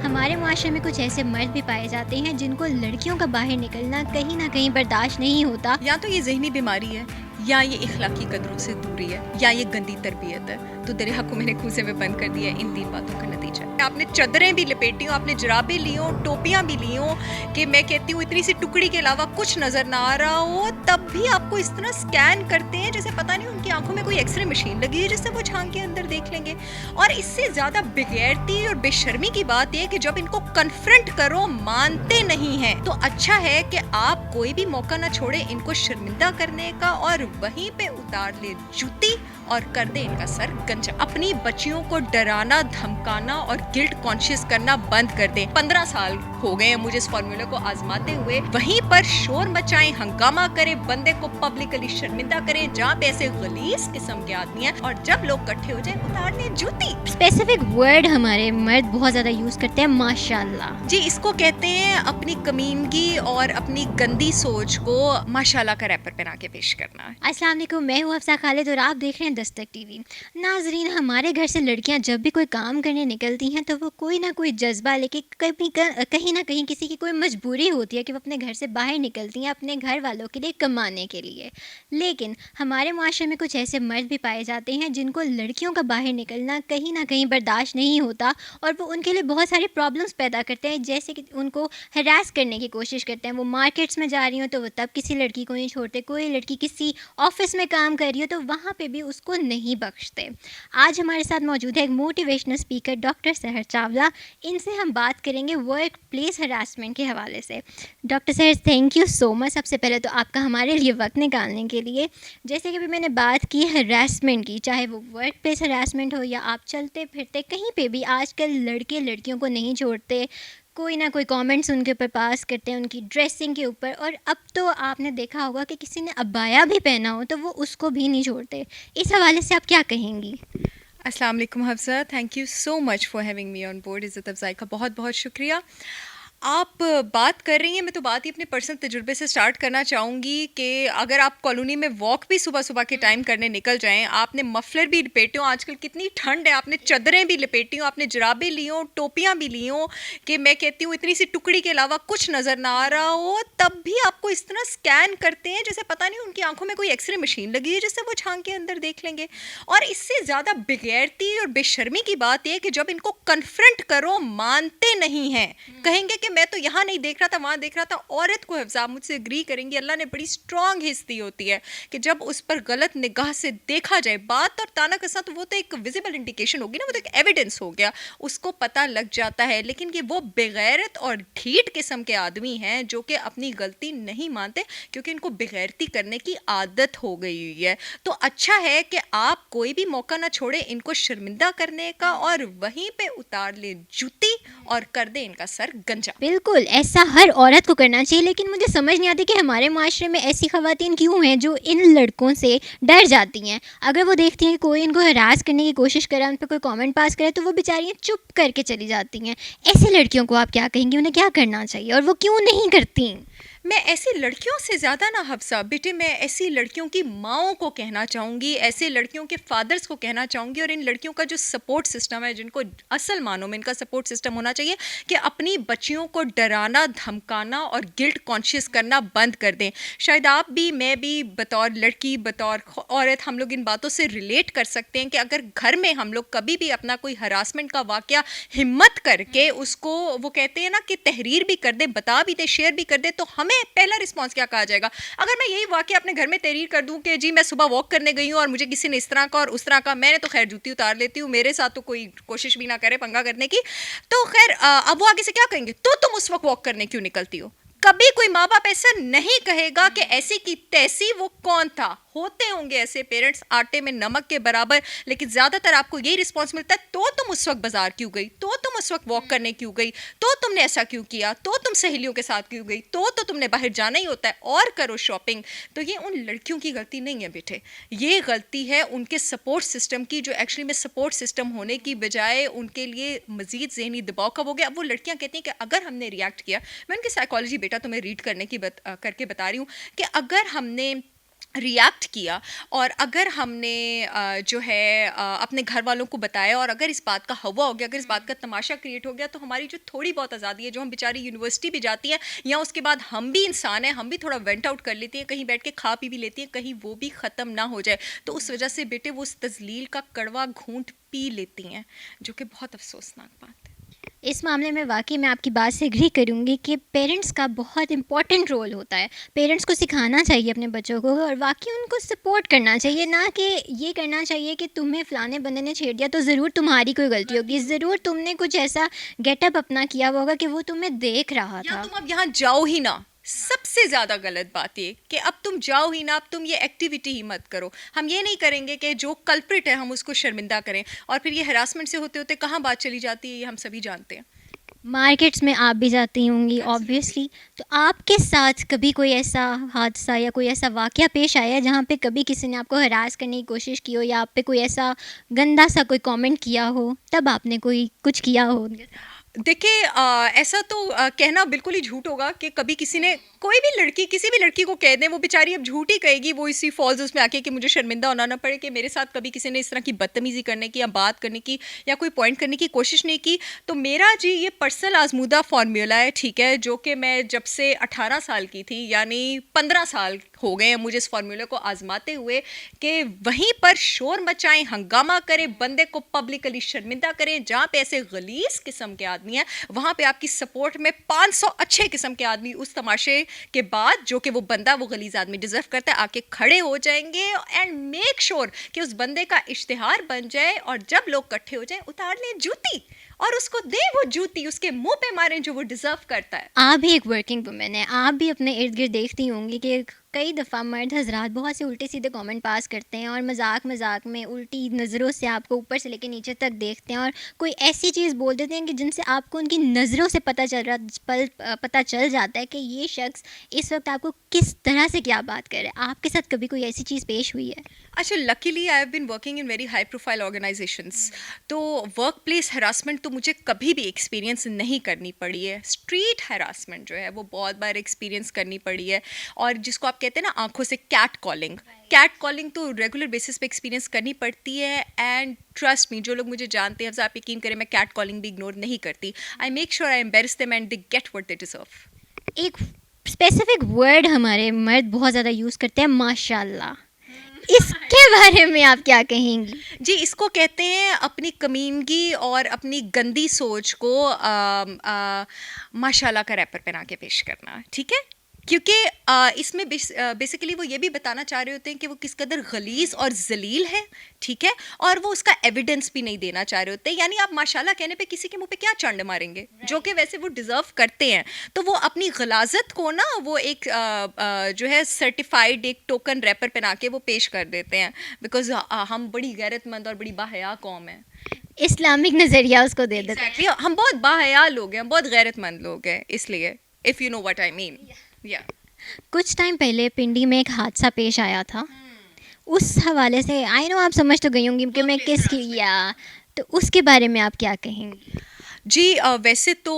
ہمارے معاشرے میں کچھ ایسے مرد بھی پائے جاتے ہیں جن کو لڑکیوں کا باہر نکلنا کہیں نہ کہیں برداشت نہیں ہوتا. یا تو یہ ذہنی بیماری ہے، یا یہ اخلاقی قدروں سے دوری ہے، یا یہ گندی تربیت ہے. تو در حق کو میں نے کوزے میں بند کر دیا ہے ان 3 باتوں کا نتیجہ. آپ نے چادریں بھی لپیٹی ہوں، آپ نے جرابیں لی ہوں، ٹوپیاں بھی لی ہوں کہ میں کہتی ہوں اتنی سی ٹکڑی کے علاوہ کچھ نظر نہ آ رہا ہو، تب بھی آپ کو اس طرح اسکین کرتے ہیں جیسے پتہ نہیں ان کی آنکھوں میں کوئی ایکس رے مشین لگی ہے جس سے وہ جھانک کے اندر دیکھ لیں گے. اور اس سے زیادہ بغیرتی اور بے شرمی کی بات یہ کہ جب ان کو کنفرنٹ کرو مانتے نہیں ہیں. تو اچھا ہے کہ آپ کوئی بھی موقع نہ چھوڑے ان کو شرمندہ کرنے کا، اور وہیں پہ اتار لے جوتی اور کر دے ان کا سر گنجا. اپنی بچیوں کو ڈرانا، دھمکانا اور گلٹ کانشیس کرنا بند کر دیں. 15 سال ہو گئے ہیں مجھے اس فارمولہ کو آزماتے ہوئے. وہیں پر شور مچائیں، ہنگامہ کریں، بندے کو پبلکلی شرمندہ کریں جہاں پہ ایسے غلیظ قسم کے آدمی ہیں، اور جب لوگ کٹھے ہو جائیں اتار لیں جوتی. اسپیسیفک ورڈ ہمارے مرد بہت زیادہ یوز کرتے ہیں، ماشاءاللہ. جی، اس کو کہتے ہیں اپنی کمینگی اور اپنی گندی سوچ کو ماشاءاللہ کا ریپر پہنا کے پیش کرنا. السلام علیکم، میں ہوں حفصہ خالد اور آپ دیکھ رہے ہیں دستک ٹی وی. ناظرین، ہمارے گھر سے لڑکیاں جب بھی کوئی کام کرنے نکلتی ہیں تو وہ کوئی نہ کوئی جذبہ لے کے کہیں نہ کہیں کسی کی کوئی مجبوری ہوتی ہے کہ وہ اپنے گھر سے باہر نکلتی ہیں اپنے گھر والوں کے لیے کمانے کے لیے. لیکن ہمارے معاشرے میں کچھ ایسے مرد بھی پائے جاتے ہیں جن کو لڑکیوں کا باہر نکلنا کہیں نہ کہیں برداشت نہیں ہوتا، اور وہ ان کے لیے بہت ساری پرابلمس پیدا کرتے ہیں، جیسے کہ ان کو ہراس کرنے کی کوشش کرتے ہیں. وہ مارکیٹس میں جا رہی ہوں تو وہ تب کسی لڑکی کو نہیں چھوڑتے، کوئی لڑکی کسی آفس میں کام کر رہی ہو تو وہاں پہ بھی اس کو نہیں بخشتے. آج ہمارے ساتھ موجود ہے ایک موٹیویشنل اسپیکر ڈاکٹر سحر چاولہ. ان سے ہم بات کریں گے ورک پلیس ہراسمنٹ کے حوالے سے. Doctor Sahar, thank you so much سب سے پہلے تو آپ کا ہمارے لیے وقت نکالنے کے لیے. جیسے کہ ابھی میں نے بات کی ہراسمنٹ کی، چاہے وہ ورک پلیس ہراسمنٹ ہو یا آپ چلتے پھرتے کہیں پہ بھی، آج کل لڑکے لڑکیوں کو نہیں چھوڑتے، کوئی نہ کوئی کامنٹس ان کے اوپر پاس کرتے ہیں ان کی ڈریسنگ کے اوپر. اور اب تو آپ نے دیکھا ہوگا کہ کسی نے عبایا بھی پہنا ہو تو وہ اس کو بھی نہیں چھوڑتے. اس حوالے سے آپ کیا کہیں گی؟ السلام علیکم Hafsa, thank you so much for having me on board. عزت افزائی کا بہت بہت شکریہ. آپ بات کر رہی ہیں، میں تو بات ہی اپنے پرسنل تجربے سے سٹارٹ کرنا چاہوں گی کہ اگر آپ کالونی میں واک بھی صبح صبح کے ٹائم کرنے نکل جائیں، آپ نے مفلر بھی لپیٹے ہوں، آج کل کتنی ٹھنڈ ہے، آپ نے چادریں بھی لپیٹی ہوں، آپ نے جرابیں لی ہوں، ٹوپیاں بھی لی ہوں کہ میں کہتی ہوں اتنی سی ٹکڑی کے علاوہ کچھ نظر نہ آ رہا ہو، تب بھی آپ کو اس طرح اسکین کرتے ہیں جیسے پتہ نہیں ان کی آنکھوں میں کوئی ایکس رے مشین لگی ہے جس سے وہ جھانک کے اندر دیکھ لیں گے. اور اس سے زیادہ بغیرتی اور بے شرمی کی بات یہ کہ جب ان کو کنفرنٹ کرو مانتے نہیں ہیں. کہیں گے کہ میں تو یہاں نہیں دیکھ رہا تھا، وہاں دیکھ رہا تھا. عورت کو حفظہ مجھ سے اگری کریں گی، اللہ نے بڑی اسٹرانگ حص دی ہوتی ہے کہ جب اس پر غلط نگاہ سے دیکھا جائے، بات اور تانا کے ساتھ، وہ تو ایک ویزیبل انڈیکیشن ہوگی نا، وہ تو ایک ایویڈنس ہو گیا، اس کو پتہ لگ جاتا ہے. لیکن یہ وہ بغیرت اور ڈھیٹ قسم کے آدمی ہیں جو کہ اپنی غلطی نہیں مانتے کیونکہ ان کو بغیرتی کرنے کی عادت ہو گئی ہوئی ہے. تو اچھا ہے کہ آپ کوئی بھی موقع نہ چھوڑے ان کو شرمندہ کرنے کا، اور وہیں پہ اتار لے جوتی اور کر دے ان کا سر گنجا. بالکل ایسا ہر عورت کو کرنا چاہیے، لیکن مجھے سمجھ نہیں آتی کہ ہمارے معاشرے میں ایسی خواتین کیوں ہیں جو ان لڑکوں سے ڈر جاتی ہیں. اگر وہ دیکھتی ہیں کہ کوئی ان کو ہراس کرنے کی کوشش کرے، ان پہ کوئی کامنٹ پاس کرے، تو وہ بیچاریاں چپ کر کے چلی جاتی ہیں. ایسی لڑکیوں کو آپ کیا کہیں گی؟ انہیں کیا کرنا چاہیے اور وہ کیوں نہیں کرتی؟ میں ایسی لڑکیوں سے زیادہ نہ حفصہ بیٹے، میں ایسی لڑکیوں کی ماؤں کو کہنا چاہوں گی، ایسے لڑکیوں کے فادرز کو کہنا چاہوں گی، اور ان لڑکیوں کا جو سپورٹ سسٹم ہے، جن کو اصل معنوں میں ان کا سپورٹ سسٹم ہونا چاہیے کہ اپنی بچیوں کو ڈرانا، دھمکانا اور گلٹ کانشیس کرنا بند کر دیں. شاید آپ بھی، میں بھی بطور لڑکی، بطور عورت، ہم لوگ ان باتوں سے ریلیٹ کر سکتے ہیں کہ اگر گھر میں ہم لوگ کبھی بھی اپنا کوئی ہراسمنٹ کا واقعہ ہمت کر کے اس کو، وہ کہتے ہیں نا کہ تحریر بھی کر دیں، بتا بھی دیں، شیئر بھی کر دیں، تو ہمیں پہلا رسپانس کیا کہا جائے گا؟ اگر میں یہی واقعہ اپنے گھر میں تحریر کر دوں کہ جی میں صبح واک کرنے گئی ہوں اور مجھے کسی نے اس طرح کا اور اس طرح کا، میں نے تو خیر جوتی اتار لیتی ہوں، میرے ساتھ تو کوئی کوشش بھی نہ کرے پنگا کرنے کی، تو خیر اب وہ آگے سے کیا کہیں گے؟ تو تم اس وقت واک کرنے کیوں نکلتی ہو؟ کبھی کوئی ماں باپ ایسا نہیں کہے گا کہ ایسی کی تیسی وہ کون تھا. ہوتے ہوں گے ایسے پیرنٹس آٹے میں نمک کے برابر، لیکن زیادہ تر آپ کو یہی رسپانس ملتا ہے، تو تم اس وقت بازار کیوں گئی، تو تم اس وقت واک کرنے کیوں گئی، تو تم نے ایسا کیوں کیا، تو تم سہیلیوں کے ساتھ کیوں گئی، تو تم نے باہر جانا ہی ہوتا ہے اور کرو شاپنگ. تو یہ ان لڑکیوں کی غلطی نہیں ہے بیٹے، یہ غلطی ہے ان کے سپورٹ سسٹم کی، جو ایکچولی میں سپورٹ سسٹم ہونے کی بجائے ان کے لیے مزید ذہنی دباؤ کا ہو گیا. اب وہ لڑکیاں کہتی ہیں کہ اگر ہم نے ریئیکٹ کیا، میں ان کی سائیکالوجی بیٹا تمہیں ریڈ کرنے کی کر کے بتا رہی ہوں کہ اگر ہم نے ریئیکٹ کیا، اور اگر ہم نے جو ہے اپنے گھر والوں کو بتایا، اور اگر اس بات کا ہوا ہو گیا، اگر اس بات کا تماشا کریٹ ہو گیا، تو ہماری جو تھوڑی بہت آزادی ہے، جو ہم بیچاری یونیورسٹی بھی جاتی ہیں، یا اس کے بعد ہم بھی انسان ہیں، ہم بھی تھوڑا وینٹ آؤٹ کر لیتی ہیں، کہیں بیٹھ کے کھا پی بھی لیتی ہیں، کہیں وہ بھی ختم نہ ہو جائے، تو اس وجہ سے بیٹے وہ اس تذلیل کا کڑوا گھونٹ پی لیتی ہیں، جو کہ بہت افسوسناک بات ہے۔ اس معاملے میں واقعی میں آپ کی بات سے ایگری کروں گی کہ پیرنٹس کا بہت امپورٹنٹ رول ہوتا ہے. پیرنٹس کو سکھانا چاہیے اپنے بچوں کو، اور واقعی ان کو سپورٹ کرنا چاہیے، نہ کہ یہ کرنا چاہیے کہ تمہیں فلانے بندے نے چھیڑ دیا تو ضرور تمہاری کوئی غلطی ہوگی، ضرور تم نے کچھ ایسا گیٹ اپ اپنا کیا ہوا ہوگا کہ وہ تمہیں دیکھ رہا یا تھا. تم اب یہاں جاؤ ہی نہ، سب سے زیادہ غلط بات یہ کہ اب تم جاؤ ہی نہ، اب تم یہ ایکٹیویٹی ہی مت کرو. ہم یہ نہیں کریں گے کہ جو کلپریٹ ہے ہم اس کو شرمندہ کریں، اور پھر یہ ہراسمنٹ سے ہوتے ہوتے کہاں بات چلی جاتی ہے، یہ ہم سبھی جانتے ہیں. مارکیٹس میں آپ بھی جاتی ہوں گی آبویسلی، تو آپ کے ساتھ کبھی کوئی ایسا حادثہ یا کوئی ایسا واقعہ پیش آیا ہے جہاں پہ کبھی کسی نے آپ کو ہراس کرنے کی کوشش کی ہو، یا آپ پہ کوئی ایسا گندا سا کوئی کامنٹ کیا ہو، تب آپ نے کوئی کچھ کیا ہو؟ دیکھیے ایسا تو کہنا بالکل ہی جھوٹ ہوگا کہ کبھی کسی نے، کوئی بھی لڑکی کسی بھی لڑکی کو کہہ دیں، وہ بیچاری اب جھوٹ ہی کہے گی، وہ اسی فالز اس میں آ کے کہ مجھے شرمندہ ہونا نہ پڑے کہ میرے ساتھ کبھی کسی نے اس طرح کی بدتمیزی کرنے کی یا بات کرنے کی یا کوئی پوائنٹ کرنے کی کوشش نہیں کی. تو میرا جی یہ پرسنل آزمودہ فارمولا ہے، ٹھیک ہے، جو کہ میں جب سے 18 سال کی تھی، یعنی 15 سال ہو گئے ہیں مجھے اس فارمولے کو آزماتے ہوئے، کہ وہیں پر شور مچائیں، ہنگامہ کریں، بندے کو پبلکلی شرمندہ کریں. جہاں پہ ایسے غلیظ قسم کے آدمی ہیں، وہاں پہ آپ کی سپورٹ میں 500 اچھے قسم کے آدمی اس تماشے کے بعد، جو کہ وہ بندہ، وہ غلیظ آدمی ڈیزرو کرتا ہے، آ کے کھڑے ہو جائیں گے اینڈ میک شور کہ اس بندے کا اشتہار بن جائے، اور جب لوگ کٹھے ہو جائیں اتار لیں جوتی اور اس کو دیں وہ جوتی، اس کے منہ پہ ماریں جو وہ ڈیزرو کرتا ہے. آپ بھی ایک ورکنگ وومن ہیں، آپ بھی اپنے ارد گرد دیکھتی ہوں گی کہ کئی دفعہ مرد حضرات بہت سے الٹے سیدھے کامنٹ پاس کرتے ہیں، اور مذاق میں الٹی نظروں سے آپ کو اوپر سے لے کے نیچے تک دیکھتے ہیں، اور کوئی ایسی چیز بول دیتے ہیں کہ جن سے آپ کو ان کی نظروں سے پتہ چل جاتا ہے کہ یہ شخص اس وقت آپ کو کس طرح سے کیا بات کر رہا ہے. آپ کے ساتھ کبھی کوئی ایسی چیز پیش ہوئی ہے؟ اچھا، luckily I have been working in very high profile organisations, تو ورک پلیس ہراسمنٹ تو مجھے کبھی بھی ایکسپیرینس نہیں کرنی پڑی ہے. اسٹریٹ ہراسمنٹ جو ہے وہ بہت بار ایکسپیرینس کرنی پڑی ہے، اور جس کو آپ کہتے ہیں نا آنکھوں سے کیٹ کالنگ تو ریگولر بیسس پہ ایکسپیرینس کرنی پڑتی ہے. اینڈ ٹرسٹ می، جو لوگ مجھے جانتے ہیں، آپ یقین کریں میں کیٹ کالنگ بھی اگنور نہیں کرتی. I make sure I embarrass them and they get what they deserve. ایک اسپیسیفک ورڈ ہمارے مرد بہت زیادہ یوز کرتے ہیں، ماشاء اللہ، اس کے بارے میں آپ کیا کہیں گی؟ جی، اس کو کہتے ہیں اپنی کمینگی اور اپنی گندی سوچ کو ماشاء اللہ کا ریپر پہنا کے پیش کرنا، ٹھیک ہے، کیونکہ اس میں بیسیکلی وہ یہ بھی بتانا چاہ رہے ہوتے ہیں کہ وہ کس قدر غلیظ اور ذلیل ہے، ٹھیک ہے، اور وہ اس کا ایویڈنس بھی نہیں دینا چاہ رہے ہوتے. یعنی آپ ماشاء اللہ کہنے پہ کسی کے منہ پہ کیا چانڈ ماریں گے، جو کہ ویسے وہ ڈیزرو کرتے ہیں. تو وہ اپنی غلاظت کو نا، وہ ایک جو ہے سرٹیفائڈ ایک ٹوکن ریپر پہنا کے وہ پیش کر دیتے ہیں، بیکاز ہم بڑی غیرت مند اور بڑی باحیا قوم ہیں. اسلامک نظریہ اس کو دے دیتے ہیں. ہم بہت باحیا لوگ ہیں، ہم بہت غیرت مند لوگ ہیں، اس لیے if you know what I mean. کچھ ٹائم پہلے پنڈی میں ایک حادثہ پیش آیا تھا، اس حوالے سے آئی نو آپ سمجھ تو گئی ہوں گی کہ میں کس کی، یا تو اس کے بارے میں آپ کیا کہیں گی؟ جی ویسے تو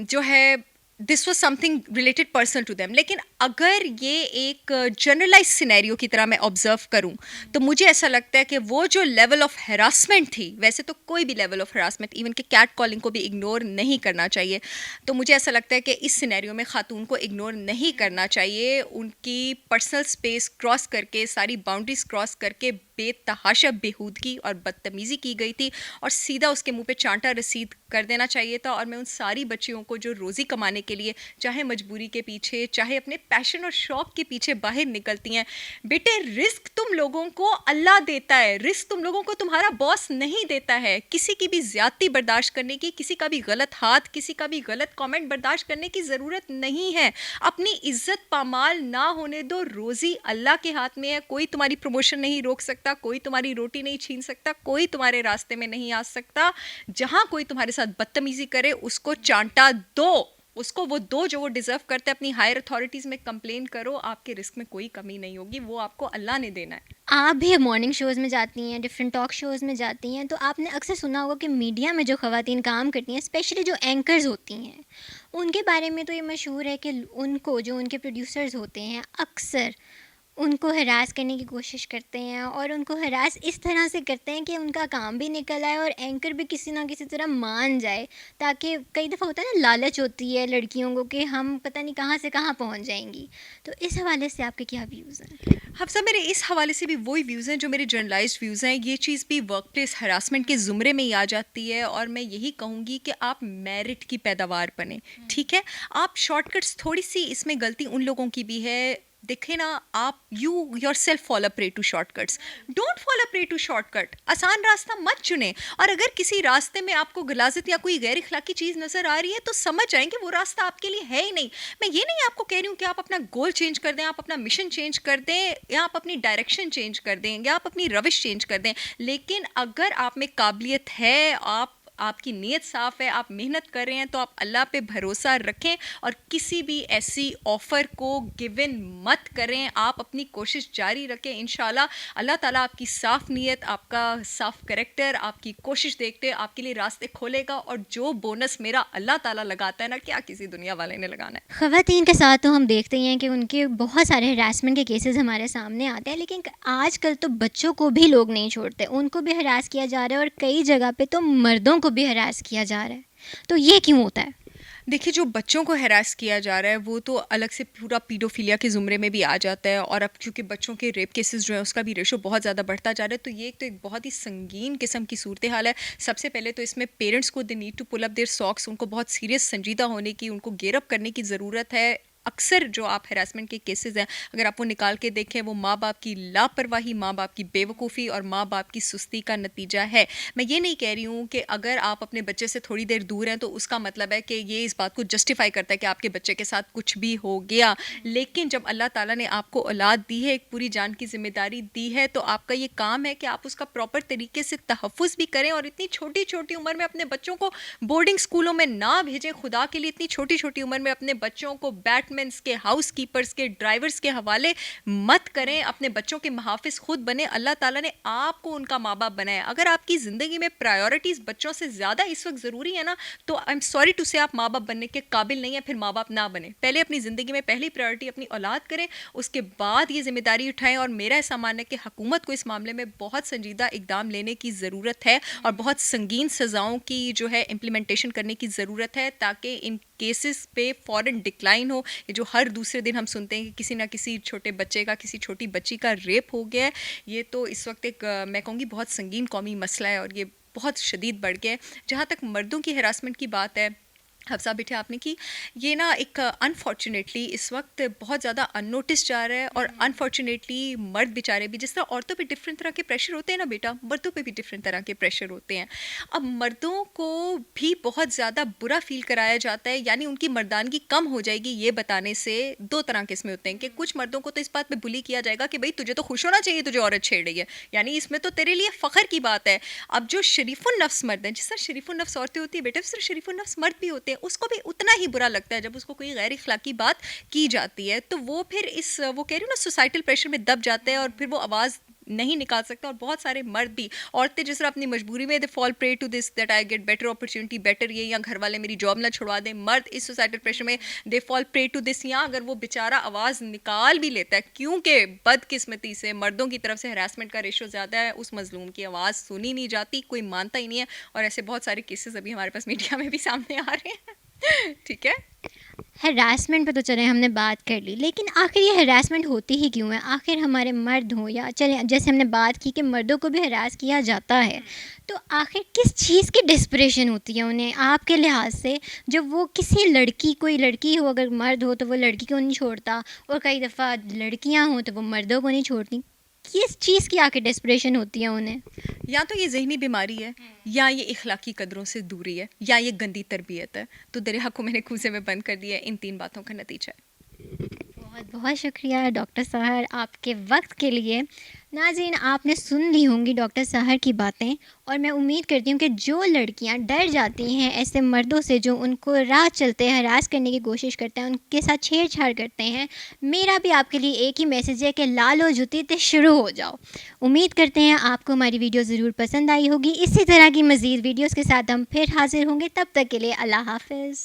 جو ہے this was something related personal to them, لیکن اگر یہ ایک جنرلائز سینیریو کی طرح میں آبزرو کروں تو مجھے ایسا لگتا ہے کہ وہ جو لیول آف ہراسمنٹ تھی، ویسے تو کوئی بھی لیول آف ہراسمنٹ، ایون کہ کیٹ کالنگ کو بھی اگنور نہیں کرنا چاہیے، تو مجھے ایسا لگتا ہے کہ اس سینیریو میں خاتون کو اگنور نہیں کرنا چاہیے. ان کی پرسنل اسپیس کراس کر کے، ساری باؤنڈریز کراس کر کے بے تحاشا بےہودگی اور بدتمیزی کی گئی تھی، اور سیدھا اس کے منہ پہ چانٹا رسید کر دینا چاہیے تھا. اور میں ان ساری بچیوں کو جو روزی کمانے کے لیے چاہے مجبوری کے پیچھے، چاہے اپنے پیشن اور شوق کے پیچھے باہر نکلتی ہیں، بیٹے رزق تم لوگوں کو اللہ دیتا ہے، رزق تم لوگوں کو تمہارا باس نہیں دیتا ہے. کسی کی بھی زیادتی برداشت کرنے کی، کسی کا بھی غلط ہاتھ، کسی کا بھی غلط کامنٹ برداشت کرنے کی ضرورت نہیں ہے. اپنی عزت پامال نہ ہونے دو، روزی اللہ کے ہاتھ میں ہے. کوئی تمہاری پروموشن نہیں روک سکتا، کوئی تمہاری روٹی نہیں چھین سکتا، کوئی تمہارے راستے میں نہیں آ سکتا. جہاں کوئی تمہارے ساتھ بدتمیزی کرے اس کو چانٹا دو، اس کو وہ دو جو وہ ڈیزرو کرتے. اپنی ہائر اتھارٹیز میں کمپلین کرو، آپ کے رزق میں کوئی کمی نہیں ہوگی، وہ آپ کو اللہ نے دینا ہے. آپ بھی مارننگ شوز میں جاتی ہیں، ڈفرینٹ ٹاک شوز میں جاتی ہیں، تو آپ نے اکثر سنا ہوگا کہ میڈیا میں جو خواتین کام کرتی ہیں، اسپیشلی جو اینکرز ہوتی ہیں، ان کے بارے میں تو یہ مشہور ہے کہ ان کو جو ان کے پروڈیوسرز ہوتے ہیں، اکثر ان کو ہراس کرنے کی کوشش کرتے ہیں اور ان کو ہراس اس طرح سے کرتے ہیں کہ ان کا کام بھی نکل آئے اور اینکر بھی کسی نہ کسی طرح مان جائے، تاکہ کئی دفعہ ہوتا ہے نا لالچ ہوتی ہے لڑکیوں کو کہ ہم پتہ نہیں کہاں سے کہاں پہنچ جائیں گی. تو اس حوالے سے آپ کے کیا ویوز ہیں؟ حفصہ میرے اس حوالے سے بھی وہی ویوز ہیں جو میرے جرنلائزڈ ویوز ہیں. یہ چیز بھی ورک پلیس ہراسمنٹ کے زمرے میں ہی آ جاتی ہے، اور میں یہی کہوں گی کہ آپ میرٹ کی پیداوار بنیں. ٹھیک ہے، آپ شارٹ کٹس، تھوڑی سی اس میں غلطی ان لوگوں کی بھی ہے. دیکھیں نا، آپ your self fall a prey to shortcuts. Don't fall a prey to short cut. آسان راستہ مت چنیں، اور اگر کسی راستے میں آپ کو غلاظت یا کوئی غیر اخلاقی چیز نظر آ رہی ہے تو سمجھ جائیں کہ وہ راستہ آپ کے لیے ہے ہی نہیں. میں یہ نہیں آپ کو کہہ رہی ہوں کہ آپ اپنا گول چینج کر دیں، آپ اپنا مشن چینج کر دیں، یا آپ اپنی ڈائریکشن چینج کر دیں، یا آپ اپنی روش چینج کر دیں. لیکن اگر آپ میں قابلیت ہے، آپ کی نیت صاف ہے، آپ محنت کر رہے ہیں، تو آپ اللہ پہ بھروسہ رکھیں اور کسی بھی ایسی آفر کو گیون مت کریں. آپ اپنی کوشش جاری رکھیں. انشاءاللہ اللہ تعالیٰ آپ کی صاف نیت، آپ کا صاف کریکٹر، آپ کی کوشش دیکھتے آپ کے لیے راستے کھولے گا. اور جو بونس میرا اللہ تعالیٰ لگاتا ہے نا، کیا کسی دنیا والے نے لگانا ہے. خواتین کے ساتھ تو ہم دیکھتے ہی ہیں کہ ان کے بہت سارے ہراسمنٹ کے کیسز ہمارے سامنے آتے ہیں، لیکن آج کل تو بچوں کو بھی لوگ نہیں چھوڑتے، ان کو بھی ہراس کیا جا رہا ہے، اور کئی جگہ پہ تو مردوں کو بھی ہراس کیا جا رہا ہے. تو یہ کیوں ہوتا ہے؟ دیکھیے، جو بچوں کو ہراس کیا جا رہا ہے وہ تو الگ سے پورا پیڈوفیلیا کے زمرے میں بھی آ جاتا ہے. اور اب چونکہ بچوں کے ریپ کیسز جو ہیں اس کا بھی ریشو بہت زیادہ بڑھتا جا رہا ہے، تو یہ ایک بہت ہی سنگین قسم کی صورتحال ہے. سب سے پہلے تو اس میں پیرنٹس کو they need to pull up their socks. ان کو بہت سیریس سنجیدہ ہونے کی، ان کو گیئر اپ کرنے کی ضرورت ہے. اکثر جو آپ ہراسمنٹ کے کیسز ہیں اگر آپ وہ نکال کے دیکھیں، وہ ماں باپ کی لاپرواہی، ماں باپ کی بے وقوفی اور ماں باپ کی سستی کا نتیجہ ہے. میں یہ نہیں کہہ رہی ہوں کہ اگر آپ اپنے بچے سے تھوڑی دیر دور ہیں تو اس کا مطلب ہے کہ یہ اس بات کو جسٹیفائی کرتا ہے کہ آپ کے بچے کے ساتھ کچھ بھی ہو گیا. لیکن جب اللہ تعالیٰ نے آپ کو اولاد دی ہے، ایک پوری جان کی ذمہ داری دی ہے، تو آپ کا یہ کام ہے کہ آپ اس کا پراپر طریقے سے تحفظ بھی کریں. اور اتنی چھوٹی چھوٹی عمر میں اپنے بچوں کو بورڈنگ اسکولوں میں نہ بھیجیں. خدا کے لیے اتنی چھوٹی چھوٹی عمر میں اپنے بچوں کو بیٹ مینس کے، ہاؤس کیپرز کے، ڈرائیورز کے حوالے مت کریں. اپنے بچوں کے محافظ خود بنیں. اللہ تعالیٰ نے آپ کو ان کا ماں باپ بنایا. اگر آپ کی زندگی میں پرائیورٹیز بچوں سے زیادہ اس وقت ضروری ہے نا، تو آئی ایم سوری ٹو سے آپ ماں باپ بننے کے قابل نہیں ہیں. پھر ماں باپ نہ بنیں. پہلے اپنی زندگی میں پہلی پرائیورٹی اپنی اولاد کریں، اس کے بعد یہ ذمہ داری اٹھائیں. اور میرا ایسا ماننا ہے کہ حکومت کو اس معاملے میں بہت سنجیدہ اقدام لینے کی ضرورت ہے، اور بہت سنگین سزاؤں کی جو ہے امپلیمنٹیشن کرنے کی ضرورت ہے، تاکہ ان کیسز پہ فوراً ڈکلائن ہو. یہ جو ہر دوسرے دن ہم سنتے ہیں کہ کسی نہ کسی چھوٹے بچے کا، کسی چھوٹی بچی کا ریپ ہو گیا ہے، یہ تو اس وقت ایک میں کہوں گی بہت سنگین قومی مسئلہ ہے، اور یہ بہت شدید بڑھ گیا ہے. جہاں تک مردوں کی ہراسمنٹ کی بات ہے حفصہ بیٹے آپ نے کی، یہ نا ایک انفارچونیٹلی اس وقت بہت زیادہ ان نوٹس جا رہا ہے. اور انفارچونیٹلی مرد بیچارے بھی، جس طرح عورتوں پہ ڈفرینٹ طرح کے پریشر ہوتے ہیں نا بیٹا، مردوں پہ بھی ڈفرینٹ طرح کے پریشر ہوتے ہیں. اب مردوں کو بھی بہت زیادہ برا فیل کرایا جاتا ہے، یعنی ان کی مردانگی کم ہو جائے گی یہ بتانے سے. دو طرح کے اس میں ہوتے ہیں کہ کچھ مردوں کو تو اس بات پہ بلی کیا جائے گا کہ بھائی تجھے تو خوش ہونا چاہیے تجھے عورت چھیڑ رہی ہے، یعنی اس میں تو تیرے لیے فخر کی بات ہے. اب جو شریف النفس مرد ہیں، جس طرح شریف النفس عورتیں ہوتی ہیں بیٹا، اس طرح شریف النفس مرد بھی ہوتے ہیں. اس کو بھی اتنا ہی برا لگتا ہے جب اس کو کوئی غیر اخلاقی بات کی جاتی ہے. تو وہ پھر وہ کہہ رہی ہوں نا سوسائٹل پریشر میں دب جاتے ہیں، اور پھر وہ آواز نہیں نکال سکتا. اور بہت سارے مرد بھی، عورتیں جس طرح اپنی مجبوری میں they fall prey to this that I get better opportunity, better یہ، یا گھر والے میری جاب نہ چھڑوا دیں. مرد اس سوسائٹل پریشر میں دے فال پرے ٹو دس، یا اگر وہ بیچارہ آواز نکال بھی لیتا ہے، کیونکہ بدقسمتی سے مردوں کی طرف سے ہراسمنٹ کا ریشو زیادہ ہے، اس مظلوم کی آواز سنی نہیں جاتی، کوئی مانتا ہی نہیں ہے. اور ایسے بہت سارے کیسز ابھی ہمارے پاس میڈیا میں بھی سامنے آ رہے ہیں. ٹھیک ہے، ہراسمنٹ پہ تو چلیں ہم نے بات کر لی، لیکن آخر یہ ہراسمنٹ ہوتی ہی کیوں ہے؟ آخر ہمارے مرد ہوں یا چلیں جیسے ہم نے بات کی کہ مردوں کو بھی ہراس کیا جاتا ہے، تو آخر کس چیز کی ڈسپریشن ہوتی ہے انہیں آپ کے لحاظ سے، جب وہ کسی لڑکی، کوئی لڑکی ہو اگر مرد ہو تو وہ لڑکی کو نہیں چھوڑتا، اور کئی دفعہ لڑکیاں ہوں تو وہ مردوں کو نہیں چھوڑتی؟ کس چیز کی آخر ڈسپریشن ہوتی ہے انہیں؟ یا تو یہ ذہنی بیماری ہے، یا یہ اخلاقی قدروں سے دوری ہے، یا یہ گندی تربیت ہے. تو دریا کو میں نے کوزے میں بند کر دیا ہے. ان تین باتوں کا نتیجہ ہے. بہت بہت شکریہ ڈاکٹر سحر آپ کے وقت کے لیے. ناظرین، آپ نے سن لی ہوں گی ڈاکٹر سحر کی باتیں، اور میں امید کرتی ہوں کہ جو لڑکیاں ڈر جاتی ہیں ایسے مردوں سے جو ان کو راہ چلتے ہراس کرنے کی کوشش کرتے ہیں، ان کے ساتھ چھیڑ چھاڑ کرتے ہیں، میرا بھی آپ کے لیے ایک ہی میسیج ہے کہ لالو جوتی تے شروع ہو جاؤ. امید کرتے ہیں آپ کو ہماری ویڈیو ضرور پسند آئی ہوگی. اسی طرح کی مزید ویڈیوز کے ساتھ ہم پھر حاضر ہوں گے. تب تک کے لیے اللہ حافظ.